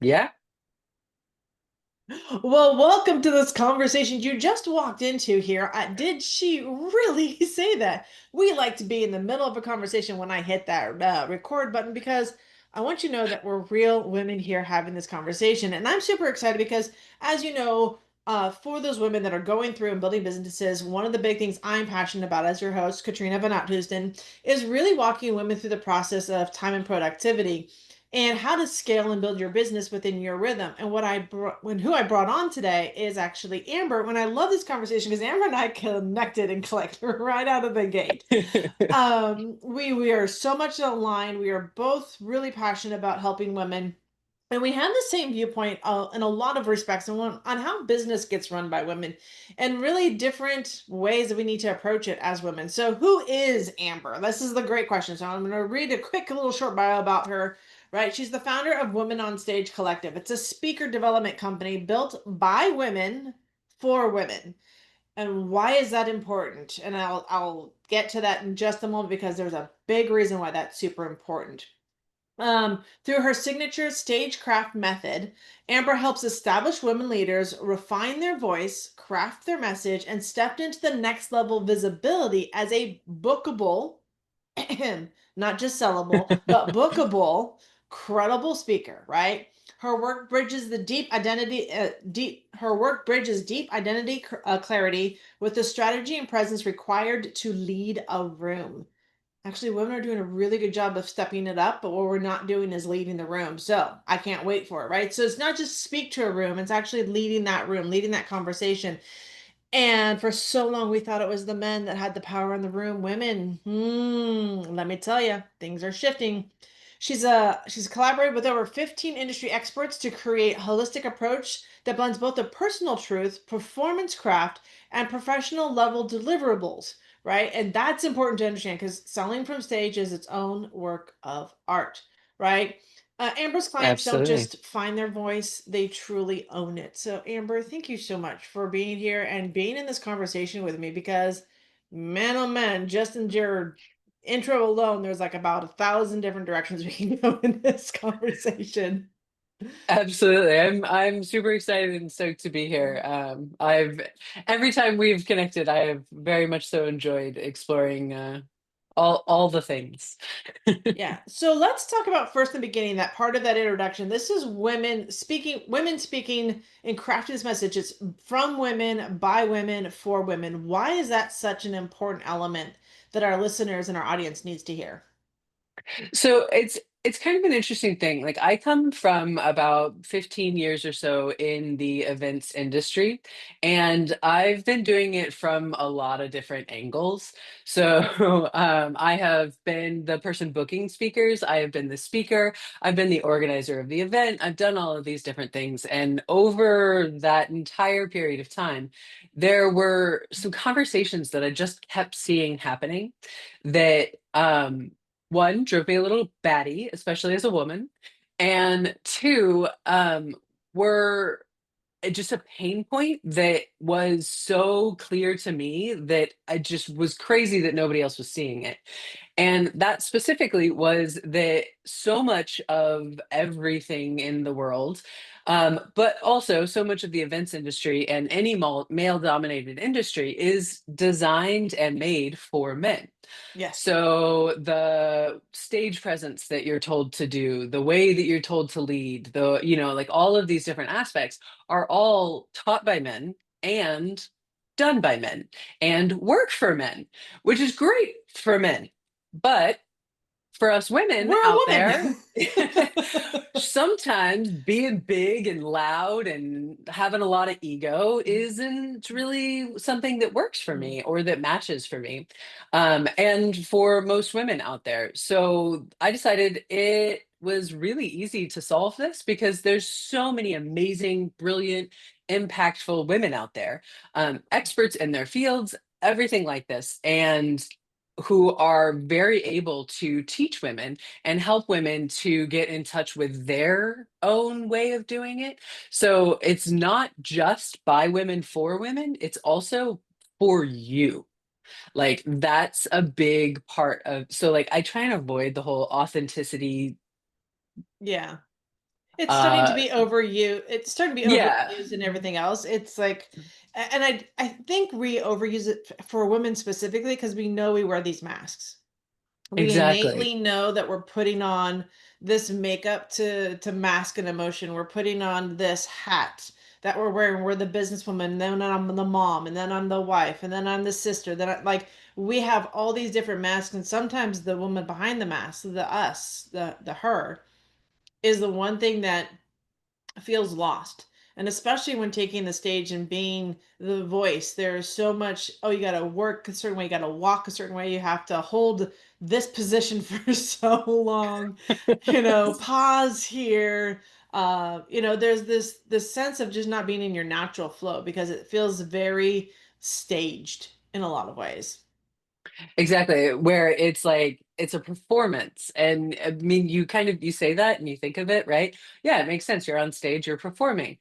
Yeah. Well, welcome to this conversation you just walked into here. Did she really say that? We like to be in the middle of a conversation when I hit that record button because I want you to know that we're real women here having this conversation. And I'm super excited because, as you know, for those women that are going through and building businesses, one of the big things I'm passionate about as your host, Katrina van Oudheusden, is really walking women through the process of time and productivity and how to scale and build your business within your rhythm. And what I brought, when who I brought on today is actually Amber. When I love this conversation because Amber and I connected and clicked right out of the gate. We are so much aligned. We are both really passionate about helping women. And we have the same viewpoint in a lot of respects on how business gets run by women and really different ways that we need to approach it as women. So, who is Amber? This is the great question. So, I'm going to read a quick little short bio about her. Right. She's the founder of Women on Stage Collective. It's a speaker development company built by women for women. And why is that important? And I'll get to that in just a moment because there's a big reason why that's super important. Through her signature Stagecraft Method, Amber helps established women leaders refine their voice, craft their message, and step into the next level visibility as a bookable, not just sellable, but bookable, credible speaker, right? Her work bridges the deep identity, her work bridges deep identity clarity with the strategy and presence required to lead a room. Actually, women are doing a really good job of stepping it up, but what we're not doing is leading the room. So I can't wait for it, right? So it's not just speak to a room, it's actually leading that room, leading that conversation. And for so long, we thought it was the men that had the power in the room. Women, let me tell you, things are shifting. She's collaborated with over 15 industry experts to create a holistic approach that blends both the personal truth, performance craft, and professional level deliverables, right? And that's important to understand because selling from stage is its own work of art, right? Amber's clients don't Absolutely. just find their voice, they truly own it. So, Amber, thank you so much for being here and being in this conversation with me because, man, oh man, just in your intro alone, there's like about 1,000 different directions we can go in this conversation. Absolutely. I'm super excited and stoked to be here. I've every time we've connected, I have very much so enjoyed exploring all the things. Yeah. So let's talk about first in the beginning, that part of that introduction. This is women speaking and crafting this message. It's from women, by women, for women. Why is that such an important element that our listeners and our audience needs to hear? So it's kind of an interesting thing. Like I come from about 15 years or so in the events industry, and I've been doing it from a lot of different angles. So I have been the person booking speakers, I have been the speaker, I've been the organizer of the event, I've done all of these different things. And over that entire period of time, there were some conversations that I just kept seeing happening that one drove me a little batty, especially as a woman, and two were just a pain point that was so clear to me that I just was crazy that nobody else was seeing it. And that specifically was that so much of everything in the world, but also so much of the events industry and any male dominated industry is designed and made for men. Yes. So the stage presence that you're told to do, the way that you're told to lead, like all of these different aspects are all taught by men and done by men and work for men, which is great for men. But for us women We're a out there, woman. sometimes being big and loud and having a lot of ego isn't really something that works for me or that matches for me. And for most women out there. So I decided it was really easy to solve this because there's so many amazing, brilliant, impactful women out there, experts in their fields, everything like this. And who are very able to teach women and help women to get in touch with their own way of doing it. So it's not just by women for women, it's also for you. Like that's a big part of, so like I try and avoid the whole authenticity. Yeah. It's starting to Uh, be overused. It's starting to be yeah, overused and everything else. It's like, and I think we overuse it for women specifically because we know we wear these masks. We exactly. innately know that we're putting on this makeup to mask an emotion. We're putting on this hat that we're wearing. We're the businesswoman, then I'm the mom, and then I'm the wife, and then I'm the sister. Like we have all these different masks, and sometimes the woman behind the mask, the us, the her, is the one thing that feels lost. And especially when taking the stage and being the voice, there's so much, oh, you got to work a certain way, you got to walk a certain way, you have to hold this position for so long, pause here. There's this sense of just not being in your natural flow because it feels very staged in a lot of ways. Exactly, where it's like it's a performance. And I mean, you kind of you say that and you think of it, right? Yeah, it makes sense. You're on stage, you're performing.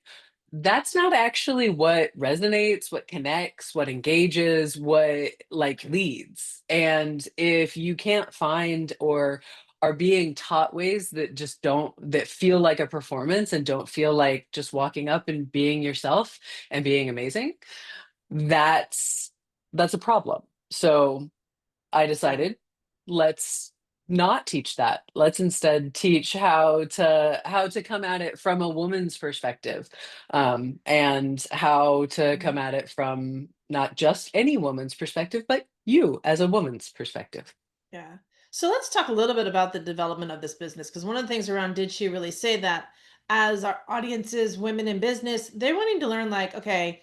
That's not actually what resonates, what connects, what engages, what like leads. And if you can't find or are being taught ways that just don't that feel like a performance and don't feel like just walking up and being yourself and being amazing, that's that's a problem. So I Yeah. decided, let's not teach that. Let's instead teach how to come at it from a woman's perspective, and how to come Mhm. at it from not just any woman's perspective, but you as a woman's perspective. Yeah. So let's talk a little bit about the development of this business because one of the things around did she really say that as our audiences, women in business, they're wanting to learn like, okay,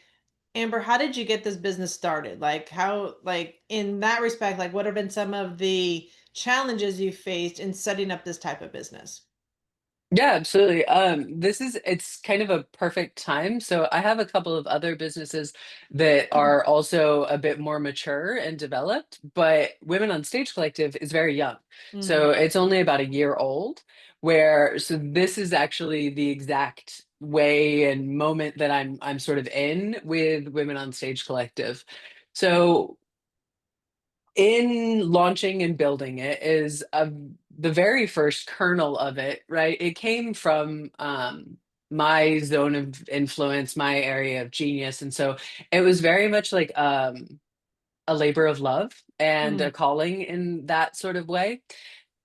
Amber, how did you get this business started? Like how like in that respect, like what have been some of the challenges you faced in setting up this type of business? Yeah, absolutely. This is it's kind of a perfect time. So I have a couple of other businesses that are also a bit more mature and developed, but Women on Stage Collective is very young. Mm, So it's only about a year old, where so this is actually the exact way and moment that I'm sort of in with Women on Stage Collective. So in launching and building it is the very first kernel of it, right? It came from my zone of influence, my area of genius. And so it was very much like a labor of love and a mm, calling in that sort of way.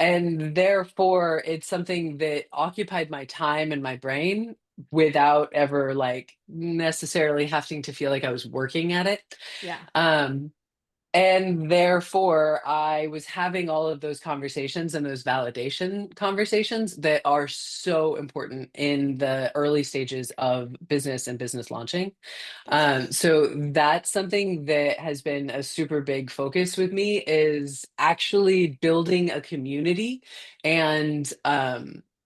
And therefore, it's something that occupied my time and my brain without ever like necessarily having to feel like I was working at it. yeah. Um, and therefore, I was having all of those conversations and those validation conversations that are so important in the early stages of business and business launching. Yes. So that's something that has been a super big focus with me is actually building a community and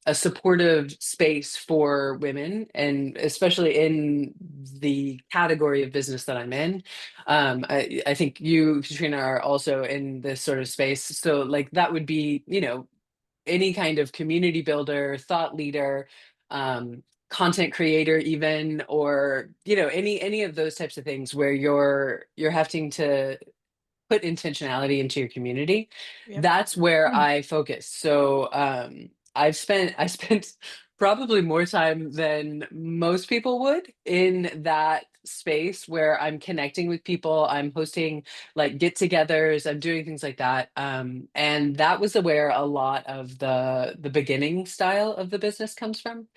a supportive space for women, and especially in the category of business that I'm in. I think you, Katrina, are also in this sort of space. So like that would be, any kind of community builder, thought leader, content creator even, or any of those types of things where you're having to put intentionality into your community. Yep. That's where Mm, I focus. So I spent probably more time than most people would in that space where I'm connecting with people, I'm hosting like get-togethers, I'm doing things like that. And that was where a lot of the beginning style of the business comes from.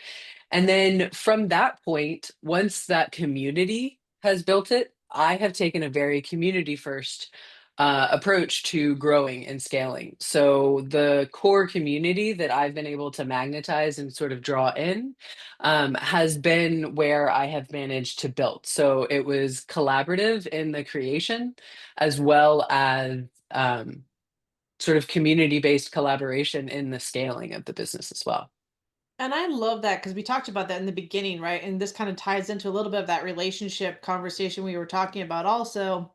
And then from that point, once that community has built it, I have taken a very community first approach to growing and scaling. So the core community that I've been able to magnetize and sort of draw in has been where I have managed to build. So it was collaborative in the creation as well as sort of community based collaboration in the scaling of the business as well. and I love that because we talked about that in the beginning, right? And this kind of ties into a little bit of that relationship conversation we were talking about also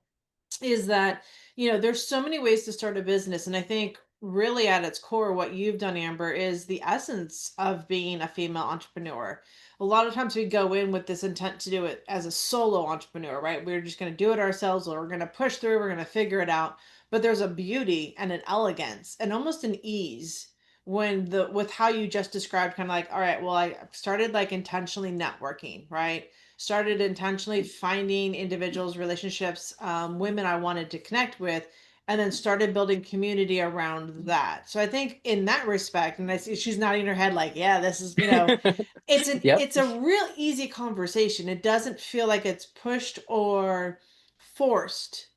is that there's so many ways to start a business, and I think really at its core what you've done, Amber, is the essence of being a female entrepreneur. A lot of times we go in with this intent to do it as a solo entrepreneur, right? We're just going to do it ourselves, or we're going to push through, we're going to figure it out. But there's a beauty and an elegance and almost an ease when the with how you just described, kind of like, all right, well, I started like intentionally networking, right? Started intentionally finding individuals, relationships, women I wanted to connect with, and then started building community around that. So I think in that respect, and I see she's nodding her head like, yeah, this is, Yep. it's a real easy conversation. It doesn't feel like it's pushed or forced,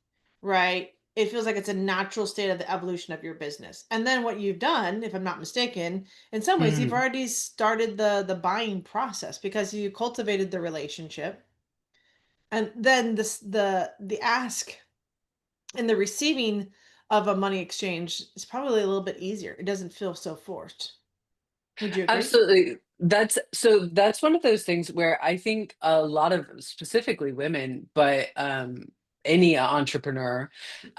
right? It feels like it's a natural state of the evolution of your business. And then what you've done, if I'm not mistaken, in some ways you've Mm. already started the buying process because you cultivated the relationship. And then the ask and the receiving of a money exchange is probably a little bit easier. It doesn't feel so forced. Would you agree? Absolutely. That's one of those things where I think a lot of specifically women, but any entrepreneur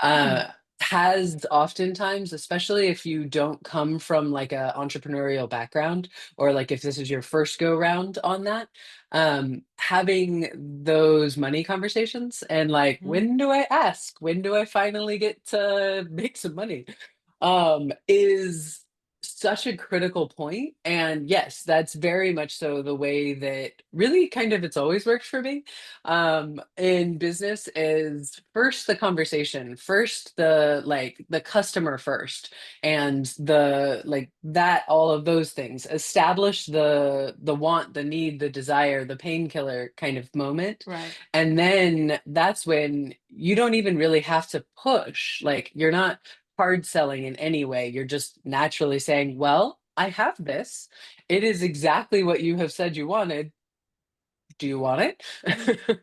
uh has oftentimes, especially if you don't come from like a entrepreneurial background, or like if this is your first go round on that, having those money conversations and like, Mhm. when do I ask? When do I finally get to make some money? Is such a critical point. And yes, that's very much so the way that really kind of it's always worked for me in business. Is first the conversation, first the like the customer first, and the like that, all of those things establish the want, the need, the desire, the painkiller kind of moment. Right. And then that's when you don't even really have to push, like you're not hard selling in any way. You're just naturally saying, well, I have this. It is exactly what you have said you wanted. Do you want Mhm. it?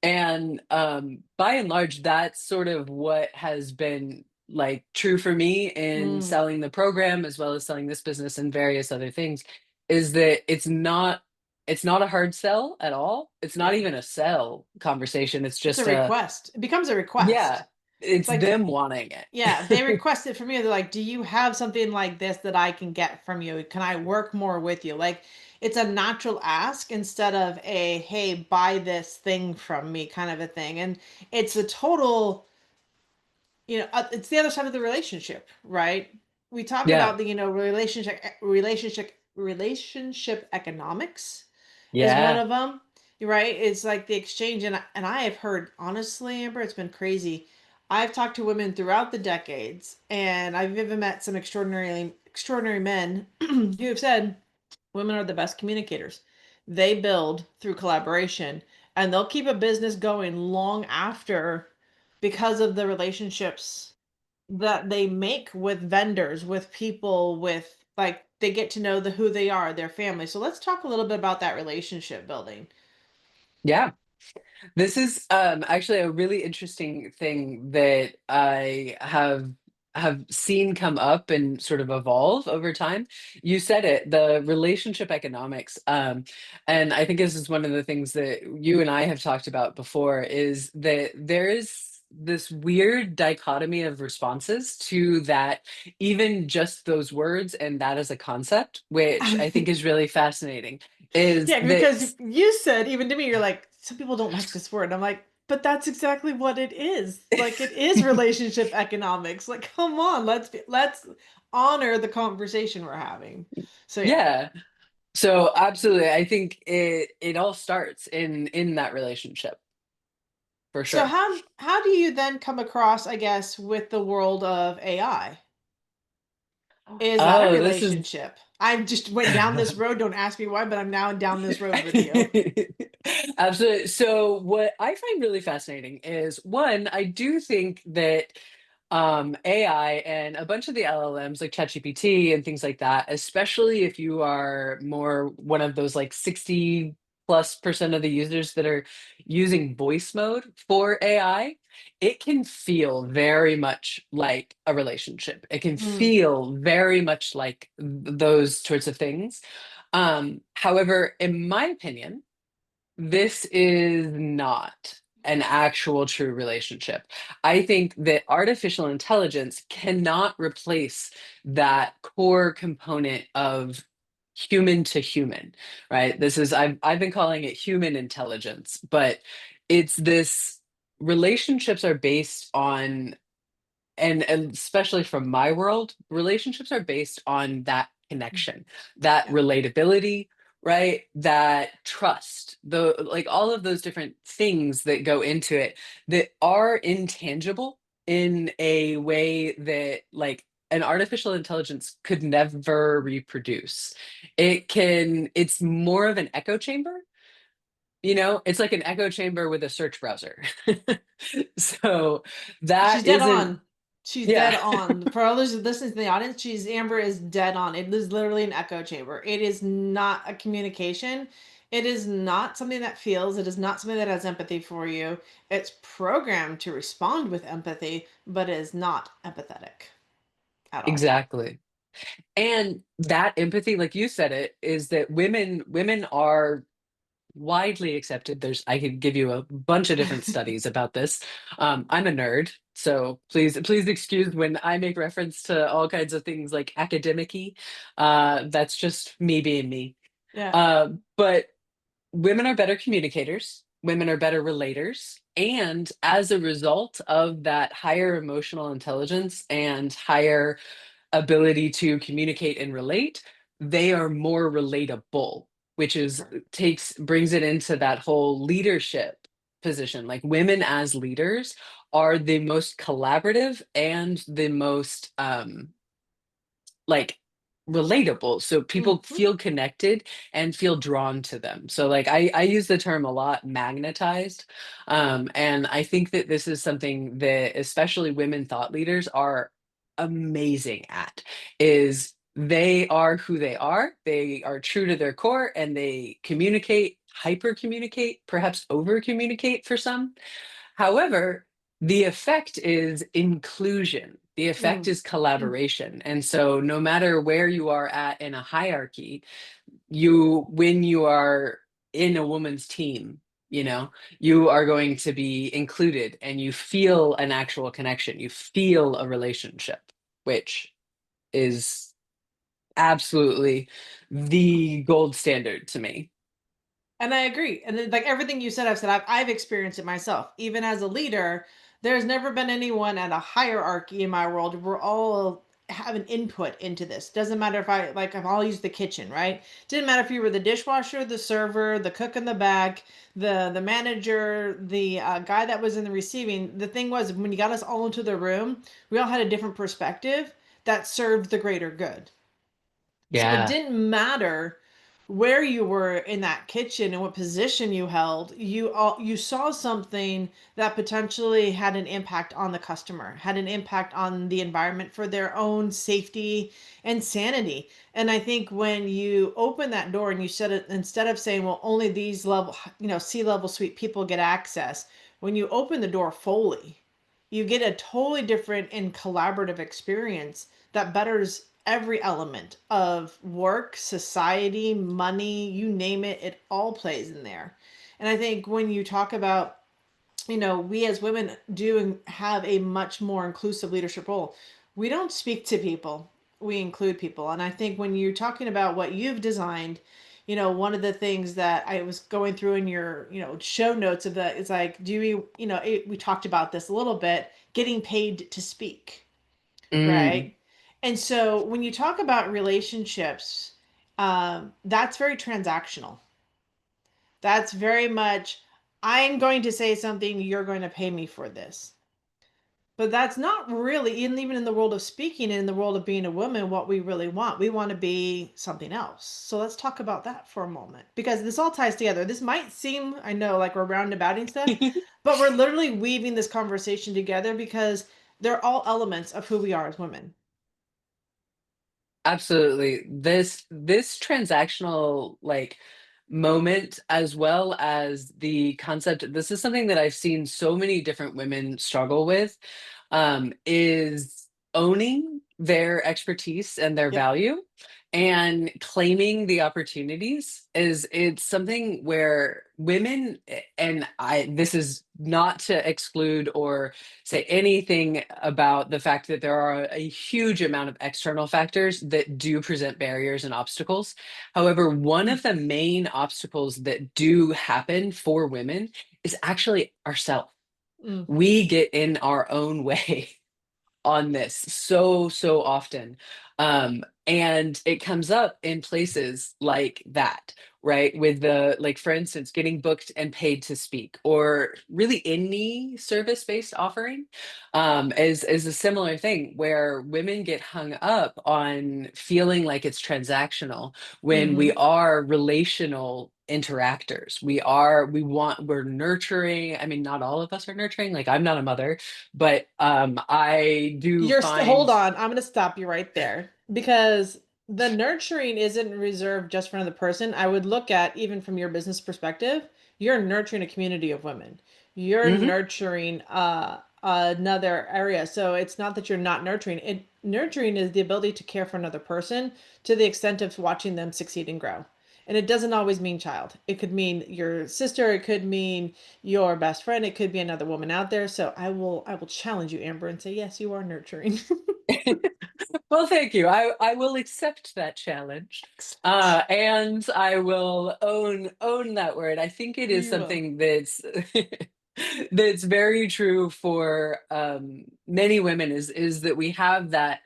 And by and large, that's sort of what has been like true for me in Mm, selling the program as well as selling this business and various other things, is that it's not a hard sell at all. It's not yeah. even a sell conversation. It's It's a just a, request. It becomes a request. yeah, it's It's like, them wanting it. yeah, they request it from you. They're like, do you have something like this that I can get from you? Can I work more with you? Like, it's a natural ask instead of a, hey, buy this thing from me kind of a thing. And it's a total, it's the other side of the relationship, right? We talk Yeah. about the, relationship economics is one Yeah. of them, right? It's like the exchange, and I have heard honestly, Amber, it's been crazy. I've talked to women throughout the decades, and I've even met some extraordinary men who have said women are the best communicators. They build through collaboration, and they'll keep a business going long after because of the relationships that they make with vendors, with people, with like they get to know the who they are, their family. So let's talk a little bit about that relationship building. Yeah. This is actually a really interesting thing that I have seen come up and sort of evolve over time. You said it, the relationship economics. And I think this is one of the things that you and I have talked about before, is that there is this weird dichotomy of responses to that, even just those words and that as a concept, which I think is really fascinating, is Yeah, that because you said even to me, you're like, some people don't like this word. And I'm like, but that's exactly what it is. Like it is relationship economics. Like, come on, let's honor the conversation we're having. So yeah. yeah. So absolutely, I think it all starts in that relationship for So sure. how do you then come across, I guess, with the world of AI? Is that a Oh, this is relationship? I just went down this road. Don't ask me why, but I'm now down this road with you. absolutely. So what I find really fascinating is, one, I do think that AI and a bunch of the LLMs like ChatGPT and things like that, especially if you are more one of those like 60+% of the users that are using voice mode for AI, it can feel very much like a relationship. It can Mm, feel very much like those sorts of things. However, in my opinion, this is not an actual true relationship. I think that artificial intelligence cannot replace that core component of human to human, right? This is, I've been calling it human intelligence, but it's this, relationships are based on and especially from my world, relationships are based on that connection, that Yeah. relatability, right? That trust, the like all of those different things that go into it that are intangible in a way that like an artificial intelligence could never reproduce. It's more of an echo chamber, it's like an echo chamber with a search browser. So She's that dead isn't, on. She's yeah, dead on. For all those listening to the audience, Amber is dead on. It is literally an echo chamber. It is not a communication. It is not something that feels. It is not something that has empathy for you. It's programmed to respond with empathy, but it is not empathetic at all. exactly. And that empathy, like you said it, is that women are widely accepted. I could give you a bunch of different studies about this. I'm a nerd, so please excuse when I make reference to all kinds of things like academic-y. That's just me being me. Yeah. But women are better communicators, women are better relators, and as a result of that higher emotional intelligence and higher ability to communicate and relate, they are more relatable, which is Sure. takes brings it into that whole leadership position. Like women as leaders are the most collaborative and the most like relatable, so people Hmm. feel connected and feel drawn to them. So like I use the term a lot, magnetized. And I think that this is something that especially women thought leaders are amazing at, is they are who they are true to their core, and they communicate, hyper communicate, perhaps over communicate for some. However, the effect is inclusion. The effect Mm. is collaboration. And so no matter where you are at in a hierarchy, when you are in a woman's team, you know, you are going to be included and you feel an actual connection. You feel a relationship, which is absolutely the gold standard to me. And I agree. And then, like everything you said, I've experienced it myself. Even as a leader, there's never been anyone at a hierarchy in my world. We're all have an input into this. Doesn't matter if I'll use the kitchen, right? Didn't matter if you were the dishwasher, the server, the cook in the back, the manager, the guy that was in the receiving. The thing was, when you got us all into the room, we all had a different perspective that served the greater good. So it Yeah. didn't matter where you were in that kitchen and what position you held. You saw something that potentially had an impact on the customer, had an impact on the environment for their own safety and sanity. And I think when you open that door and you said it, instead of saying, well, only these level, C-level suite people get access, when you open the door fully, you get a totally different and collaborative experience that betters every element of work, society, money, you name it, it all plays in there. And I think when you talk about, we as women do have a much more inclusive leadership role. We don't speak to people, we include people. And I think when you're talking about what you've designed, one of the things that I was going through in your, show notes of that is like, do we, we talked about this a little bit, getting paid to speak, Mm, right? And so when you talk about relationships, that's very transactional. That's very much, I'm going to say something, you're going to pay me for this. But that's not really, even in the world of speaking and in the world of being a woman, what we really want. We want to be something else. So let's talk about that for a moment because this all ties together. This might seem, I know, like we're roundabouting stuff, but we're literally weaving this conversation together because they're all elements of who we are as women. absolutely. This transactional like moment, as well as the concept, this is something that I've seen so many different women struggle with, is owning their expertise and their Yep. value and claiming the opportunities. It's something where women, and this is not to exclude or say anything about the fact that there are a huge amount of external factors that do present barriers and obstacles. However, one of the main obstacles that do happen for women is actually ourselves. Mm. We get in our own way. on this so often. And it comes up in places like that, right? With the, like, for instance, getting booked and paid to speak, or really any service-based offering, is a similar thing where women get hung up on feeling like it's transactional when we Hmm. are relational interactors. We're nurturing. I mean, not all of us are nurturing. Like, I'm not a mother, but I do Hold find. on. I'm going to stop you right there because the nurturing isn't reserved just for another person. I would look at, even from your business perspective, you're nurturing a community of women. You're Mhm. nurturing another area. So it's not that you're not nurturing. Nurturing is the ability to care for another person to the extent of watching them succeed and grow. And it doesn't always mean child. It could mean your sister, it could mean your best friend, it could be another woman out there. So I will challenge you, Amber, and say yes, you are nurturing. Well, thank you. I will accept that challenge, and I will own that word. I think it is You will. something that's that's very true for many women. Is that we have that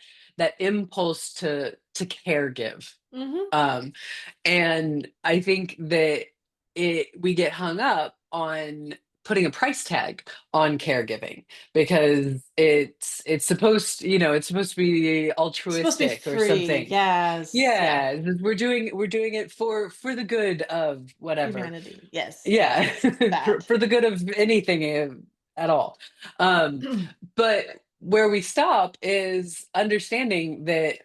impulse to care give. Hmm. Um, and I think that we get hung up on putting a price tag on caregiving because it's supposed, it's supposed to be It's supposed to be altruistic or free. something. Yes. Yeah. Yeah, we're doing it for the good of whatever. Humanity. Yes. Yes. Yeah, Yes. That. for the good of anything, at all. Um, but where we stop is understanding that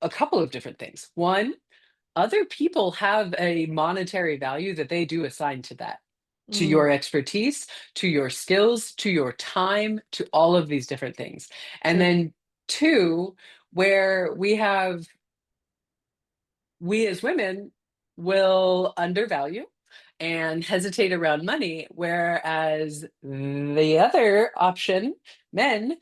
a couple of different things. One, other people have a monetary value that they do assign to that, to Mm, your expertise, to your skills, to your time, to all of these different things. And true. then two, where we as women will undervalue and hesitate around money, whereas the other option, men,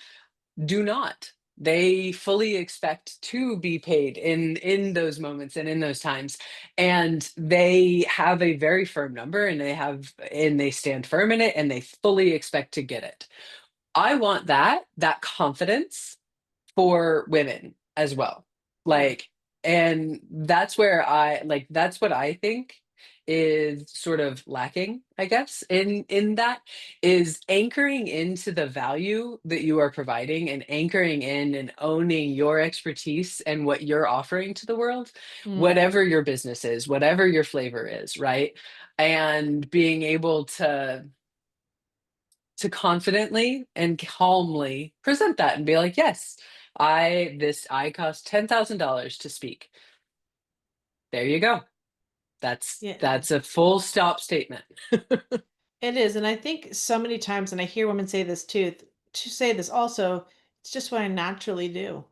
do not. They fully expect to be paid in those moments and in those times, and they have a very firm number, and they stand firm in it, and they fully expect to get it. I want that confidence for women as well. Yeah. Like, and that's what I think is sort of lacking, I guess, in that, is anchoring into the value that you are providing, and anchoring in and owning your expertise and what you're offering to the world, Mm. whatever your business is, whatever your flavor is, right? And being able to confidently and calmly present that and be like, yes, I cost $10,000 to speak. There you go. That's Yeah. that's a full stop statement. It is. And I think so many times, and I hear women say this too, to say this also, it's just what I naturally do.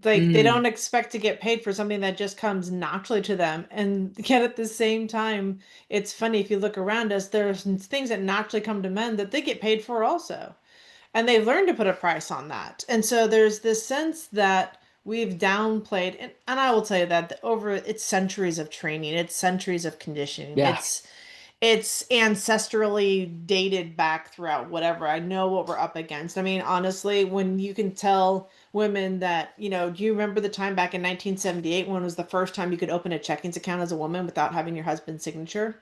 Like they Mm, don't expect to get paid for something that just comes naturally to them. And yet at the same time, it's funny if you look around us, there's things that naturally come to men that they get paid for also. And they learn to put a price on that. And so there's this sense that we've downplayed, and I will tell you that over it's centuries of training, it's centuries of conditioning, yeah. it's ancestrally dated back throughout whatever. I know what we're up against. I mean, honestly, when you can tell women that, do you remember the time back in 1978 when it was the first time you could open a checkings account as a woman without having your husband's signature?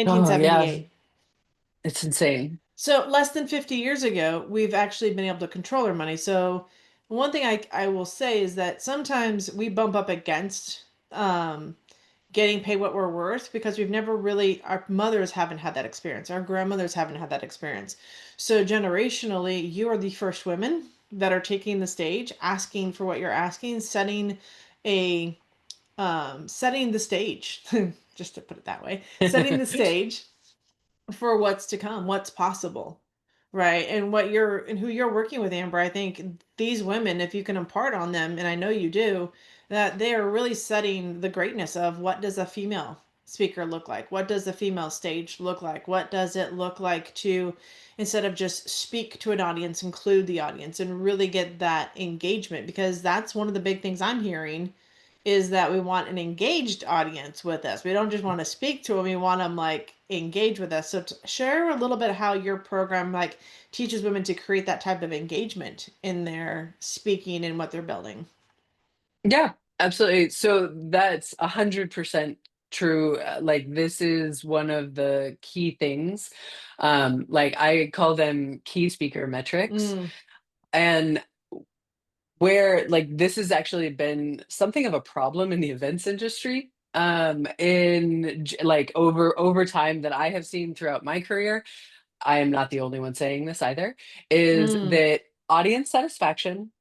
Oh yeah, 1978. it's insane. So less than 50 years ago, we've actually been able to control our money. So one thing I will say is that sometimes we bump up against um, getting paid what we're worth because we've never really, our mothers haven't had that experience. Our grandmothers haven't had that experience. So generationally, you are the first women that are taking the stage, asking for what you're asking, a, setting the stage, just to put it that way, setting the stage for what's to come, what's possible, right? And who you're working with, Amber. I think these women, if you can impart on them, and I know you do, that they are really setting the greatness of what does a female speaker look like? What does a female stage look like? What does it look like to, instead of just speak to an audience, include the audience and really get that engagement? Because that's one of the big things I'm hearing is that we want an engaged audience with us. We don't just want to speak to them, we want them like engage with us. So share a little bit how your program like teaches women to create that type of engagement in their speaking and what they're building. Yeah, absolutely. So that's 100% true. Like this is one of the key things. Like I call them key speaker metrics. Mm, And where like this has actually been something of a problem in the events industry like over time that I have seen throughout my career. I am not the only one saying this either, is mm. that audience satisfaction,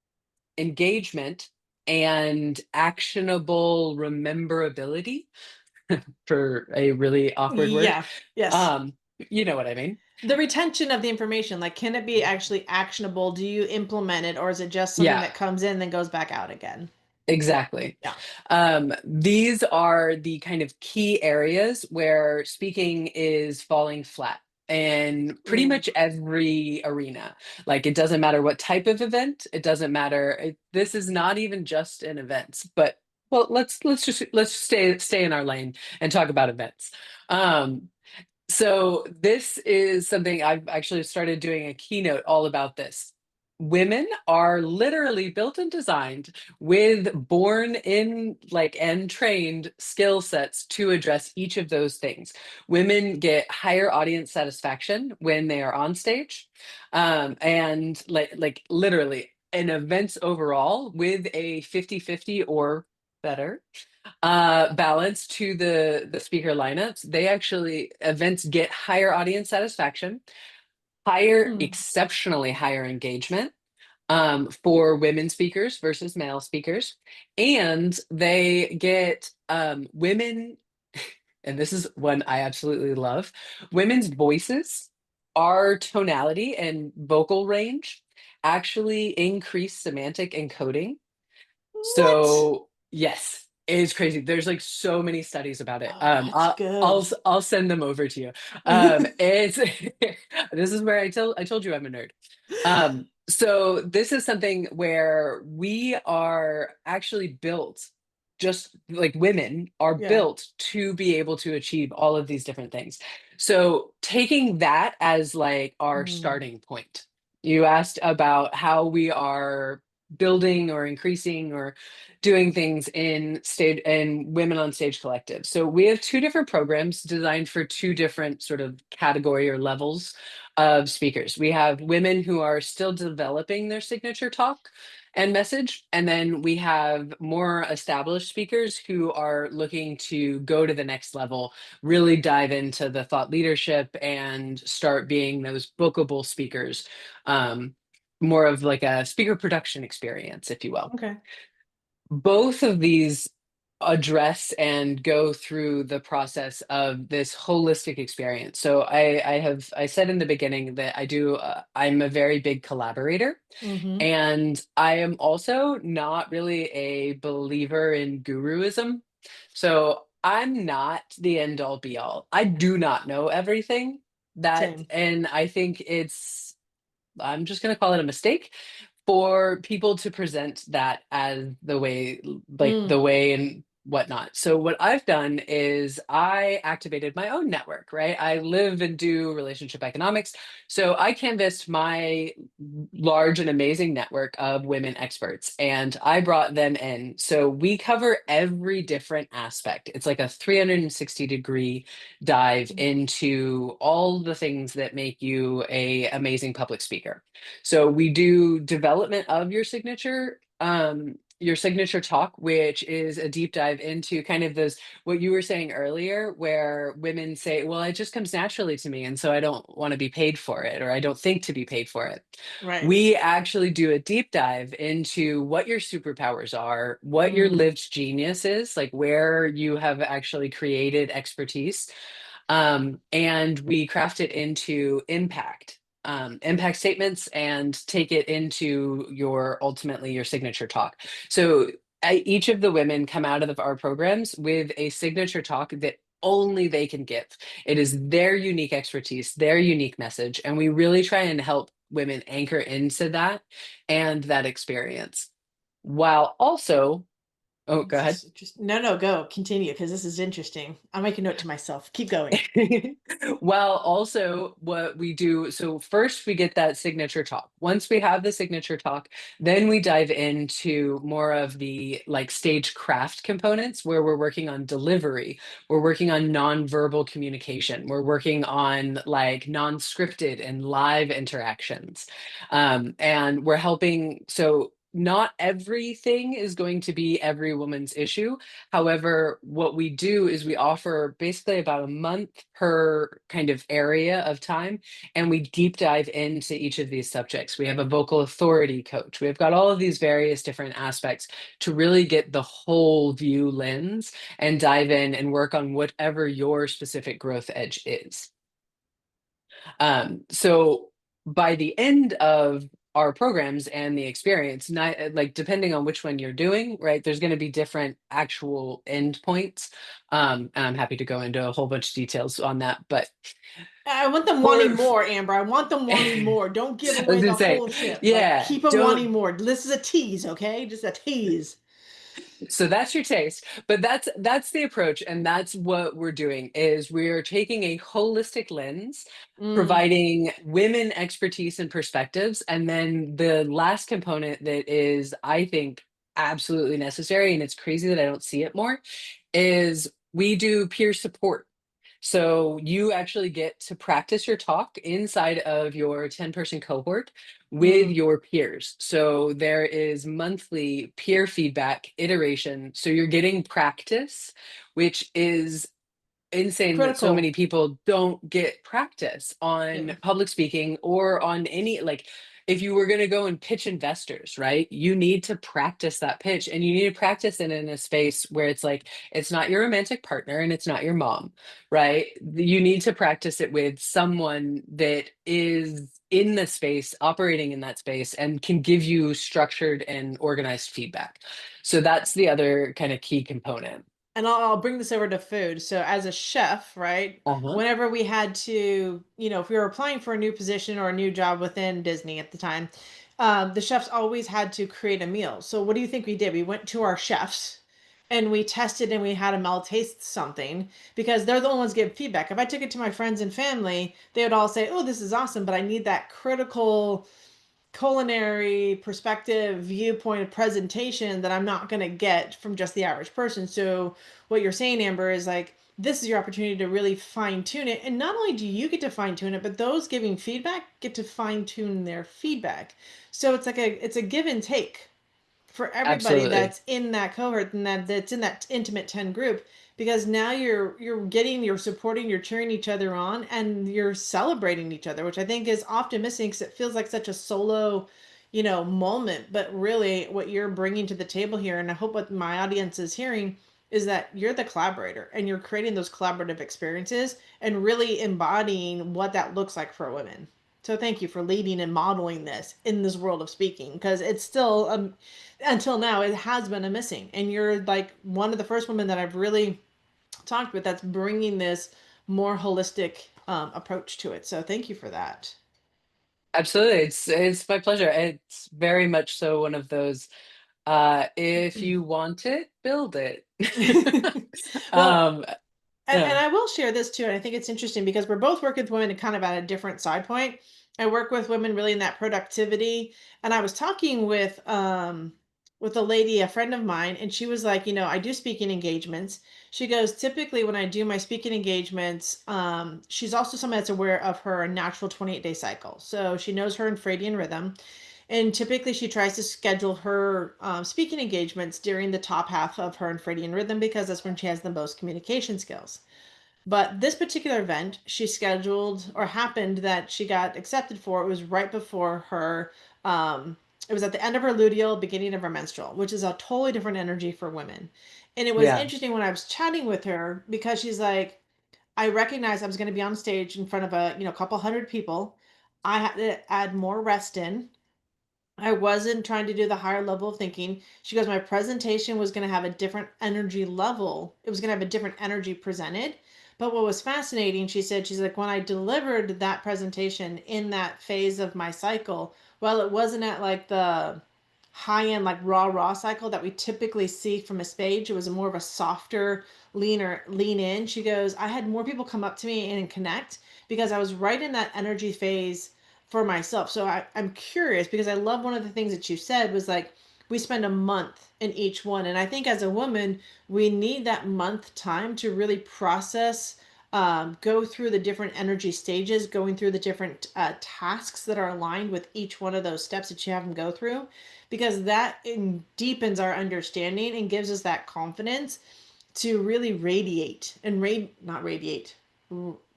engagement, and actionable rememberability, for a really awkward word. Yeah, yes. um you know what I mean. The retention of the information, like, can it be actually actionable? Do you implement it, or is it just something Yeah, that comes in then goes back out again? exactly. Yeah. These are the kind of key areas where speaking is falling flat in pretty Ooh. much every arena. Like it doesn't matter what type of event, it doesn't matter. This is not even just in events, but well, let's stay in our lane and talk about events. Um, So this is something I've actually started doing a keynote all about this. Women are literally built and designed with born in like and trained skill sets to address each of those things. Women get higher audience satisfaction when they are on stage. And like literally in events overall with a 50-50 or better balance to the speaker lineups. They actually events get higher audience satisfaction, higher, Hmm. exceptionally higher engagement for women speakers versus male speakers, and they get women, and this is one I absolutely love, women's voices, our tonality and vocal range actually increase semantic encoding. What? So yes, it is crazy. There's like so many studies about it. Oh, that's good. I'll send them over to you. It's this is where I told you I'm a nerd. So this is something where we are actually built, just like women are Yeah. built to be able to achieve all of these different things. So taking that as like our Mm. starting point. You asked about how we are building or increasing or doing things in stage and women on stage collective. So we have two different programs designed for two different sort of category or levels of speakers. We have women who are still developing their signature talk and message, and then we have more established speakers who are looking to go to the next level, really dive into the thought leadership and start being those bookable speakers, more of like a speaker production experience, if you will. Okay. Both of these address and go through the process of this holistic experience. So I said in the beginning that I'm a very big collaborator, Mm-hmm. and I am also not really a believer in guruism. So I'm not the end all be all. I do not know everything that, Same. and I think I'm just going to call it a mistake for people to present that as the way, like Mm. the way and whatnot. So what I've done is I activated my own network, right? I live and do relationship economics. So I canvassed my large and amazing network of women experts and I brought them in. So we cover every different aspect. It's like a 360-degree dive into all the things that make you a amazing public speaker. So we do development of your signature talk, which is a deep dive into kind of those, what you were saying earlier, where women say, well, it just comes naturally to me. And so I don't want to be paid for it, or I don't think to be paid for it. Right. We actually do a deep dive into what your superpowers are, what your Mm. lived genius is, like where you have actually created expertise, and we craft it into impact statements and take it into your ultimately your signature talk. So each of the women come out of our programs with a signature talk that only they can give. It is their unique expertise, their unique message, and we really try and help women anchor into that and that experience while also Oh, go This ahead. is interesting. No, no, go continue because this is interesting. I'll make a note to myself. Keep going. Well, also what we do, so first we get that signature talk. Once we have the signature talk, then we dive into more of the like stage craft components where we're working on delivery, we're working on nonverbal communication, we're working on like non-scripted and live interactions. And we're helping, so not everything is going to be every woman's issue. However, what we do is we offer basically about a month per kind of area of time, and we deep dive into each of these subjects. We have a vocal authority coach. We've got all of these various different aspects to really get the whole view lens and dive in and work on whatever your specific growth edge is. So by the end of our programs and the experience, not like depending on which one you're doing, right? There's going to be different actual endpoints. And I'm happy to go into a whole bunch of details on that. But I want them wanting for, more, Amber. I want them wanting I more. Don't give was away gonna the say, whole ship. Like, yeah, keep them wanting don't. more. This is a tease, okay? Just a tease. So that's your taste, but that's the approach, and that's what we're doing is we're taking a holistic lens, Mm, providing women expertise and perspectives, and then the last component that is, I think, absolutely necessary, and it's crazy that I don't see it more, is we do peer support. So you actually get to practice your talk inside of your 10-person cohort with mm, your peers. So there is monthly peer feedback iteration. So you're getting practice, which is insane that so critical. many people don't get practice Yeah. on public speaking or on any like if you were going to go and pitch investors, right? You need to practice that pitch and you need to practice it in a space where it's like it's not your romantic partner and it's not your mom, right? You need to practice it with someone that is in the space, operating in that space and can give you structured and organized feedback. So that's the other kind of key component. And I'll bring this over to food. So as a chef, right? Uh-huh. Whenever we had to, if we were applying for a new position or a new job within Disney at the time, the chefs always had to create a meal. So what do you think we did? We went to our chefs and we tested and we had them all taste something because they're the only ones give feedback. If I took it to my friends and family, they would all say, "Oh, this is awesome," but I need that critical culinary perspective, viewpoint of presentation that I'm not going to get from just the average person. So what you're saying, Amber, is like this is your opportunity to really fine tune it. And not only do you get to fine tune it, but those giving feedback get to fine tune their feedback. So it's a give and take for everybody Absolutely. that's in that cohort and that's in that intimate 10 group, because now you're supporting, you're cheering each other on, and you're celebrating each other, which I think is often missing because it feels like such a solo moment. But really what you're bringing to the table here, and I hope what my audience is hearing, is that you're the collaborator and you're creating those collaborative experiences and really embodying what that looks like for women. So thank you for leading and modeling this in this world of speaking, because it's still until now it has been a missing, and you're like one of the first women that I've really talked with that's bringing this more holistic approach to it. So thank you for that. Absolutely. It's my pleasure. It's very much so one of those if you want it, build it. Well, um and yeah. I will share this too. And I think it's interesting because we're both working with women kind of at a different side point. I work with women really in that productivity. And I was talking with a lady, a friend of mine, and she was like, I do speaking engagements. She goes, typically when I do my speaking engagements, she's also someone that's aware of her natural 28-day cycle. So she knows her infradian rhythm. And typically, she tries to schedule her speaking engagements during the top half of her infradian rhythm because that's when she has the most communication skills. But this particular event she scheduled or happened that she got accepted for, it was right before her, it was at the end of her luteal, beginning of her menstrual, which is a totally different energy for women. And it was Yeah. interesting when I was chatting with her because she's like, I recognized I was going to be on stage in front of a couple hundred people. I had to add more rest in. I wasn't trying to do the higher level of thinking. She goes, my presentation was going to have a different energy level. It was going to have a different energy presented. But what was fascinating, she said, she's like, when I delivered that presentation in that phase of my cycle, well, it wasn't at like the high-end like raw cycle that we typically see from a stage. It was more of a softer, leaner lean in. She goes, I had more people come up to me and connect because I was right in that energy phase for myself. So I'm curious because I love one of the things that you said was like we spend a month in each one. And I think as a woman, we need that month time to really process, go through the different energy stages, going through the different tasks that are aligned with each one of those steps that you have them go through, because deepens our understanding and gives us that confidence to really radiate and not radiate,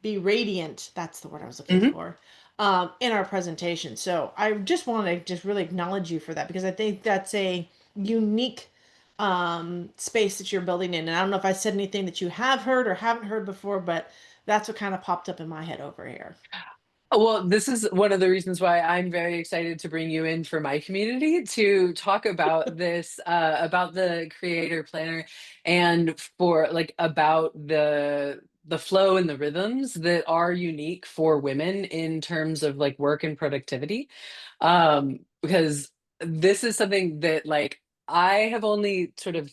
be radiant. That's the word I was looking Mhm. for. In our presentation. So I just want to just really acknowledge you for that because I think that's a unique space that you're building in. And I don't know if I said anything that you have heard or haven't heard before, but that's what kind of popped up in my head over here. Well, this is one of the reasons why I'm very excited to bring you in for my community to talk about this, about the creator planner, and for like about the flow and the rhythms that are unique for women in terms of like work and productivity. Because this is something that like I have only sort of,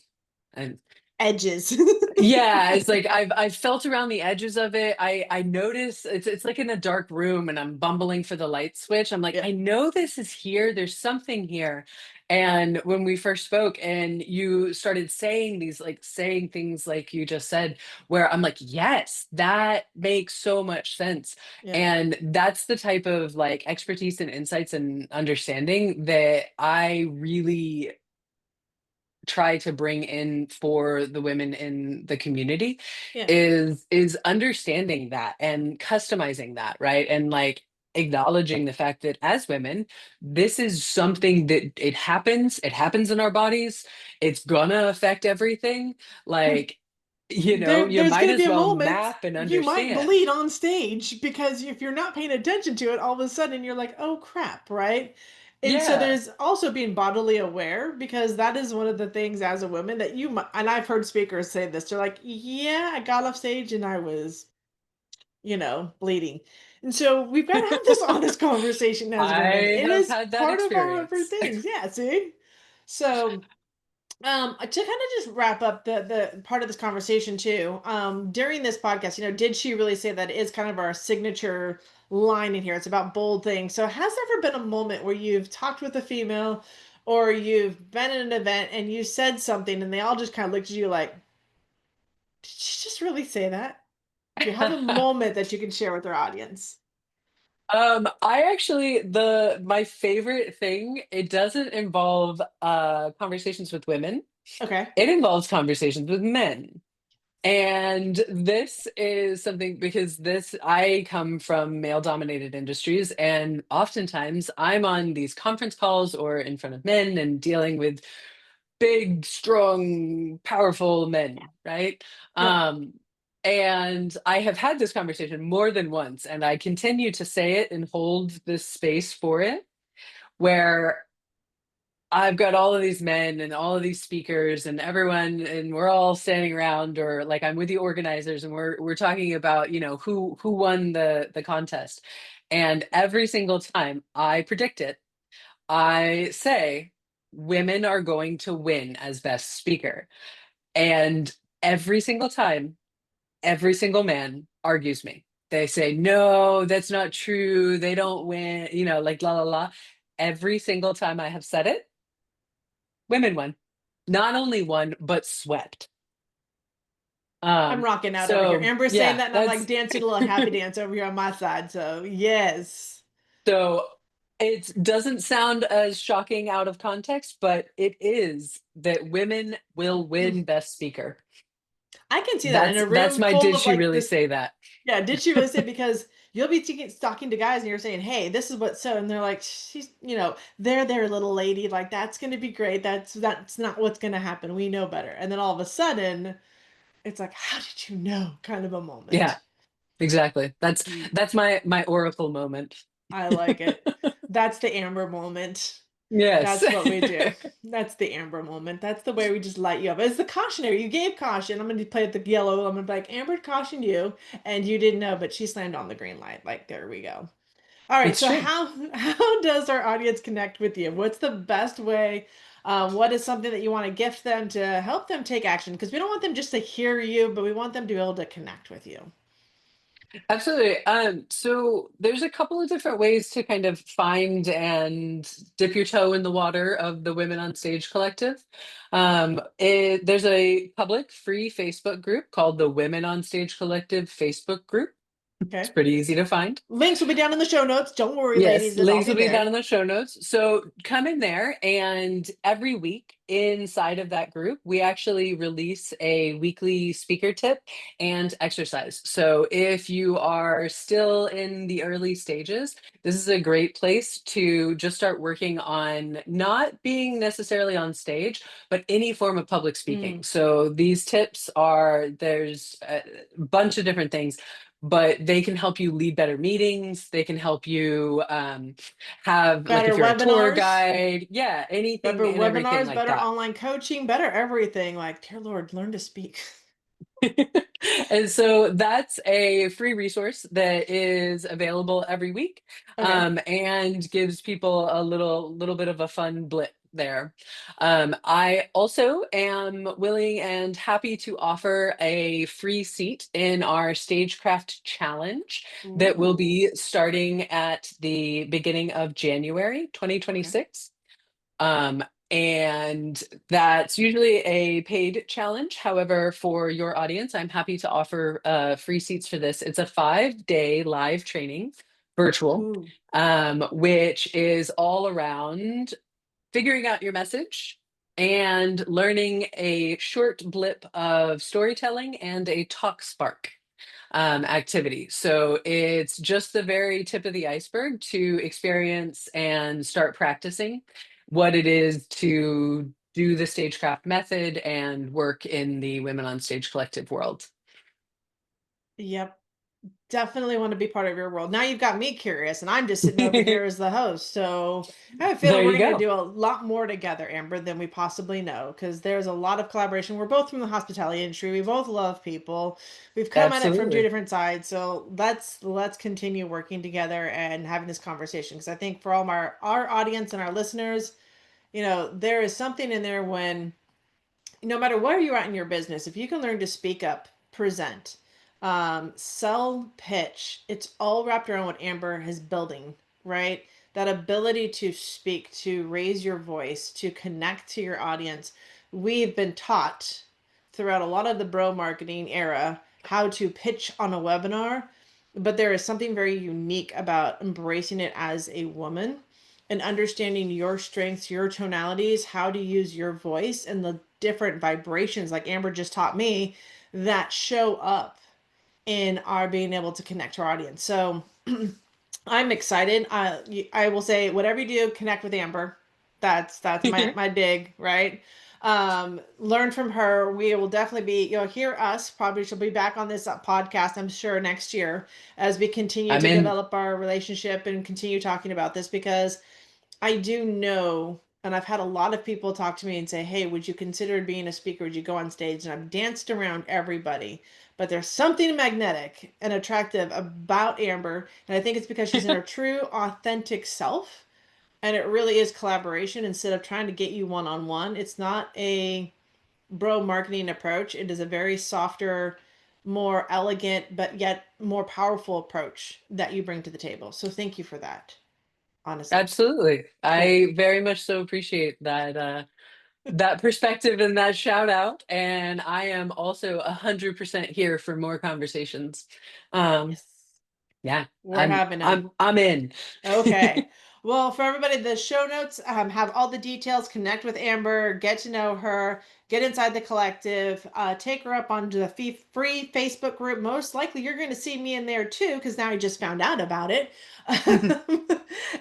and Edges. yeah, it's like I've felt around the edges of it. I notice it's like in a dark room and I'm bumbling for the light switch. I'm like, Yeah. I know this is here. There's something here. And when we first spoke and you started saying these like saying things like you just said, where I'm like, yes, that makes so much sense. Yeah. And that's the type of like expertise and insights and understanding that I really try to bring in for the women in the community Yeah. is understanding that and customizing that, right? And like acknowledging the fact that as women, this is something that it happens in our bodies. It's gonna affect everything. Like, you There's might going to be as a well moment map and you might understand. bleed on stage because if you're not paying attention to it, all of a sudden you're like, oh crap, right? And so Yeah. there's also being bodily aware because that is one of the things as a woman that you might, and I've heard speakers say this, they're like, yeah, I got off stage and I was, bleeding. And so we've got to have this honest conversation as women. I It have is had that part of our experience. things. Yeah, see? So to kind of just wrap up the part of this conversation too, during this podcast, did she really say that it is kind of our signature line in here? It's about bold things. So has there ever been a moment where you've talked with a female or you've been at an event and you said something and they all just kind of looked at you like, did she just really say that? Do you have a moment that you can share with our audience? I actually my favorite thing, it doesn't involve conversations with women. Okay. It involves conversations with men. And this is something because this I come from male dominated industries and oftentimes I'm on these conference calls or in front of men and dealing with big, strong, powerful men, right? Yep. Um, and I have had this conversation more than once, and I continue to say it and hold this space for it, where I've got all of these men and all of these speakers and everyone, and we're all standing around, or like I'm with the organizers, and we're talking about who won the contest, and every single time I predict it, I say women are going to win as best speaker. And every single time, every single man argues me. They say, no, that's not true. They don't win, like la la la. Every single time I have said it, women won. Not only won, but swept. I'm rocking out over here. So Amber's saying yeah, that, and I'm like that's dancing a little happy dance over here on my side. So, yes. so it doesn't sound as shocking out of context, but it is that women will win best speaker. I can see that in That's a that's room my full did of she like really this. say that? Yeah, did she really say? Because you'll be talking to guys and you're saying, "Hey, this is what so," and they're like, "She's, they're their little lady. Like that's gonna be great. That's not what's gonna happen. We know better." And then all of a sudden, it's like, "How did you know?" Kind of a Yeah, moment. exactly. That's Mm, that's my oracle moment. I like it. That's the Amber moment. Yes. That's what we do. That's the Amber moment. That's the way we just light you up. It's the cautionary. You gave caution. I'm going to play with the yellow. I'm going to be like, Amber cautioned you, and you didn't know, but she slammed on the green light. Like, there we go. All right, It's so true. how does our audience connect with you? What's the best way? What is something that you want to gift them to help them take action? Because we don't want them just to hear you, but we want them to be able to connect with you. Absolutely. So there's a couple of different ways to kind of find and dip your toe in the water of the Women on Stage Collective. There's a public free Facebook group called the Women on Stage Collective Facebook group. It's Okay. pretty easy to find. Links will be down in the show notes. Don't worry, Yes, ladies, it'll all links be will be down in there. the show notes. So come in there, and every week inside of that group, we actually release a weekly speaker tip and exercise. So if you are still in the early stages, this is a great place to just start working on not being necessarily on stage, but any form of public speaking. Mm. So these tips are, there's a bunch of different things, but they can help you lead better meetings. They can help you have, like, Better if you're a tour webinars, guide, yeah, better anything and everything webinars, like better that. online coaching, better everything. Like, dear Lord, learn to speak. And so that's a free resource that is available every week, Okay. and gives people a little bit of a fun blip there. I also am willing and happy to offer a free seat in our Stagecraft Challenge that will Ooh. be starting at the beginning of January Okay. 2026. Um, and that's usually a paid challenge. However, for your audience, I'm happy to offer free seats for this. It's a 5-day live training, virtual, Ooh. which is all around figuring out your message and learning a short blip of storytelling and a talk spark activity. So it's just the very tip of the iceberg to experience and start practicing what it is to do the Stagecraft method and work in the Women on Stage Collective world. Yep. Definitely want to be part of your world. Now you've got me curious, and I'm just sitting over here There as the host. So I have a feeling we're you going to go. do a lot more together, Amber, than we possibly know, because there's a lot of collaboration. We're both from the hospitality industry. We both love people. We've come at it from two Absolutely. different sides. So let's continue working together and having this conversation. Because I think for all our audience and our listeners, there is something in there when no matter where you're at in your business, if you can learn to speak up, present, sell, pitch, it's all wrapped around what Amber is building, right? That ability to speak, to raise your voice, to connect to your audience. We've been taught throughout a lot of the bro marketing era how to pitch on a webinar, but there is something very unique about embracing it as a woman and understanding your strengths, your tonalities, how to use your voice, and the different vibrations, like Amber just taught me, that show up in our being able to connect to our audience. So I'm excited. I will say, whatever you do, connect with Amber. That's my dig, right? Learn from her. We will definitely be, hear us. Probably she'll be back on this podcast, I'm sure, next year as we continue I'm to in. develop our relationship and continue talking about this, because I do know, and I've had a lot of people talk to me and say, "Hey, would you consider being a speaker? Would you go on stage?" And I've danced around everybody, but there's something magnetic and attractive about Amber, and I think it's because she's in her true, authentic self, and it really is collaboration instead of trying to get you one on one. It's not a bro marketing approach. It is a very softer, more elegant, but yet more powerful approach that you bring to the table. So thank you for that, honestly. Absolutely. Cool. I very much so appreciate that that perspective and that shout out. And I am also 100% here for more conversations. Um, Yes. yeah, We're I'm having them. I'm I'm in. Okay. Well, for everybody, the show notes have all the details. Connect with Amber, get to know her, get inside the collective, take her up onto the free Facebook group. Most likely, you're going to see me in there too, because now I just found out about it.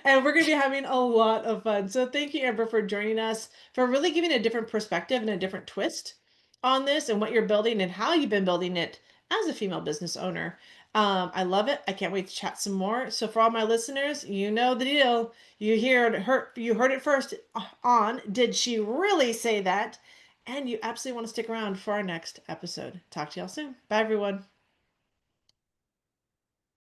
And we're going to be having a lot of fun. So, thank you, Amber, for joining us, for really giving a different perspective and a different twist on this and what you're building and how you've been building it as a female business owner. I love it. I can't wait to chat some more. So for all my listeners, you know the deal. You heard it first on Did She Really Say That? And you absolutely want to stick around for our next episode. Talk to y'all soon. Bye everyone.